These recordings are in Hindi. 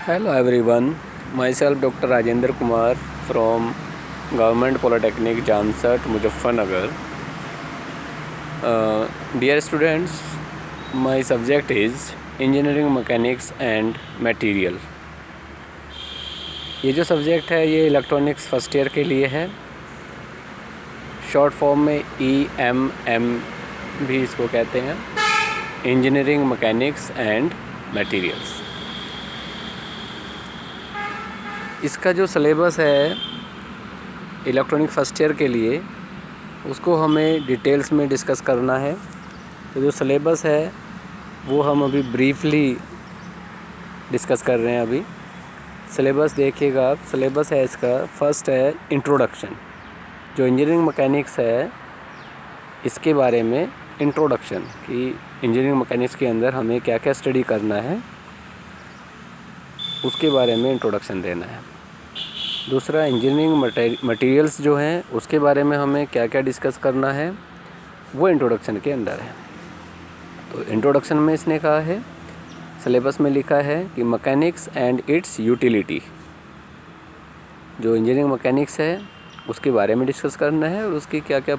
Hello everyone, myself Dr. Rajendra Kumar from Government Polytechnic Jamsat, Muzaffarnagar. Dear students, my subject is Engineering Mechanics and Material. ये जो सब्जेक्ट है ये इलेक्ट्रॉनिक्स फर्स्ट ईयर के लिए है, शॉर्ट फॉर्म में EMM भी इसको कहते हैं, इंजीनियरिंग मैकेनिक्स एंड मटेरियल्स। इसका जो सिलेबस है इलेक्ट्रॉनिक फर्स्ट ईयर के लिए उसको हमें डिटेल्स में डिस्कस करना है। तो जो सिलेबस है वो हम अभी ब्रीफली डिस्कस कर रहे हैं। अभी सिलेबस देखिएगा आप, सिलेबस है इसका, फर्स्ट है इंट्रोडक्शन। जो इंजीनियरिंग मैकेनिक्स है इसके बारे में इंट्रोडक्शन कि इंजीनियरिंग मैकेनिक्स के अंदर हमें क्या क्या स्टडी करना है उसके बारे में इंट्रोडक्शन देना है। दूसरा इंजीनियरिंग मटेरियल्स जो हैं उसके बारे में हमें क्या क्या डिस्कस करना है वो इंट्रोडक्शन के अंदर है। तो इंट्रोडक्शन में इसने कहा है, सिलेबस में लिखा है कि मैकेनिक्स एंड इट्स यूटिलिटी। जो इंजीनियरिंग मैकेनिक्स है उसके बारे में डिस्कस करना है और उसकी क्या क्या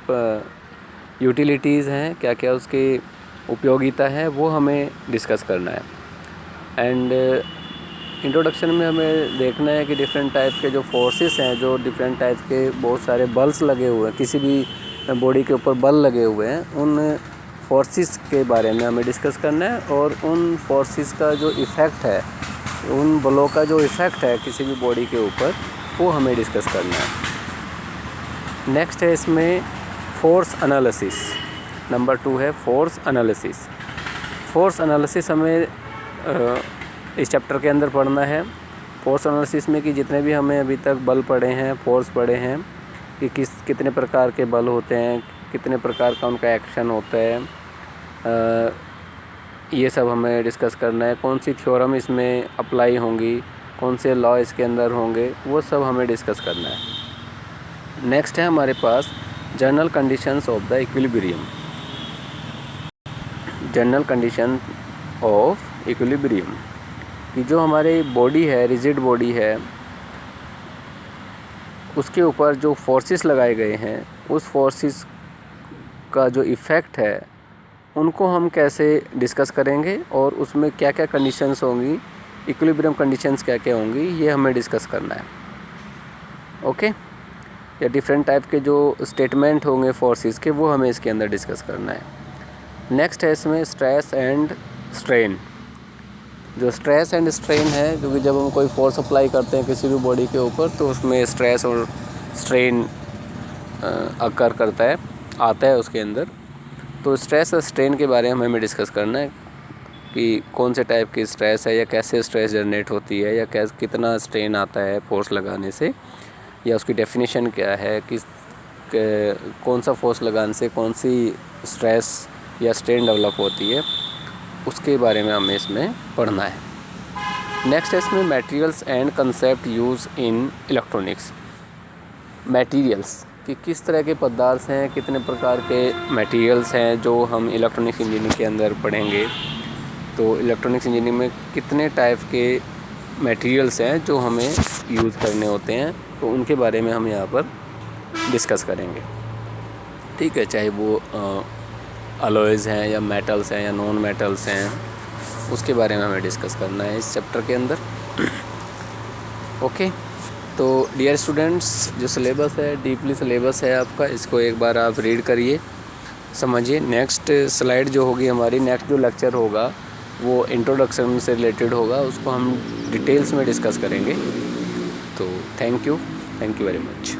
यूटिलिटीज़ हैं, क्या क्या उसकी उपयोगिता है वो हमें डिस्कस करना है। एंड इंट्रोडक्शन में हमें देखना है कि डिफरेंट टाइप के जो फोर्सेस हैं, जो डिफरेंट टाइप के बहुत सारे बल्स लगे हुए हैं, किसी भी बॉडी के ऊपर बल लगे हुए हैं, उन फोर्सेस के बारे में हमें डिस्कस करना है और उन फोर्सेस का जो इफ़ेक्ट है, उन बलों का जो इफ़ेक्ट है किसी भी बॉडी के ऊपर वो हमें डिस्कस करना है। नेक्स्ट है इसमें फोर्स एनालिसिस। नंबर 2 है फोर्स एनालिसिस। फोर्स एनालिसिस हमें इस चैप्टर के अंदर पढ़ना है। फोर्स एनालिसिस में कि जितने भी हमें अभी तक बल पढ़े हैं, फोर्स पढ़े हैं कि कितने प्रकार के बल होते हैं, कितने प्रकार का उनका एक्शन होता है, ये सब हमें डिस्कस करना है। कौन सी थ्योरम इसमें अप्लाई होंगी, कौन से लॉ इसके अंदर होंगे, वो सब हमें डिस्कस करना है। नेक्स्ट है हमारे पास general conditions of the equilibrium. General condition of equilibrium कि जो हमारी बॉडी है, रिजिड बॉडी है, उसके ऊपर जो फोर्सेस लगाए गए हैं उस फोर्सेस का जो इफ़ेक्ट है उनको हम कैसे डिस्कस करेंगे और उसमें क्या क्या कंडीशंस होंगी, इक्विलिब्रियम कंडीशंस क्या क्या होंगी, ये हमें डिस्कस करना है। ओके, या डिफरेंट टाइप के जो स्टेटमेंट होंगे फोर्सेस के वो हमें इसके अंदर डिस्कस करना है। नेक्स्ट है इसमें स्ट्रेस एंड स्ट्रेन। जो स्ट्रेस एंड स्ट्रेन है, क्योंकि जब हम कोई फोर्स अप्लाई करते हैं किसी भी बॉडी के ऊपर तो उसमें स्ट्रेस और स्ट्रेन अकर करता है, आता है उसके अंदर। तो स्ट्रेस और स्ट्रेन के बारे में हमें डिस्कस करना है कि कौन से टाइप की स्ट्रेस है या कैसे स्ट्रेस जनरेट होती है या कितना स्ट्रेन आता है फोर्स लगाने से, या उसकी डेफिनेशन क्या है, कौन सा फोर्स लगाने से कौन सी स्ट्रेस या स्ट्रेन डेवलप होती है, उसके बारे में हमें इसमें पढ़ना है। नेक्स्ट है इसमें materials and concept use in electronics. Materials कि किस तरह के पदार्थ हैं, कितने प्रकार के मटेरियल्स हैं जो हम इलेक्ट्रॉनिक्स इंजीनियरिंग के अंदर पढ़ेंगे। तो इलेक्ट्रॉनिक्स इंजीनियरिंग में कितने टाइप के मटेरियल्स हैं जो हमें यूज़ करने होते हैं, तो उनके बारे में हम यहाँ पर डिस्कस करेंगे। ठीक है, चाहे वो अलॉयज़ हैं या मेटल्स हैं या नॉन मेटल्स हैं, उसके बारे में हमें डिस्कस करना है इस चैप्टर के अंदर। ओके, तो डियर स्टूडेंट्स, जो सिलेबस है डीपली सिलेबस है आपका, इसको एक बार आप रीड करिए, समझिए। नेक्स्ट स्लाइड जो होगी हमारी, नेक्स्ट जो लेक्चर होगा वो इंट्रोडक्शन से रिलेटेड होगा, उसको हम डिटेल्स में डिस्कस करेंगे। तो थैंक यू वेरी मच।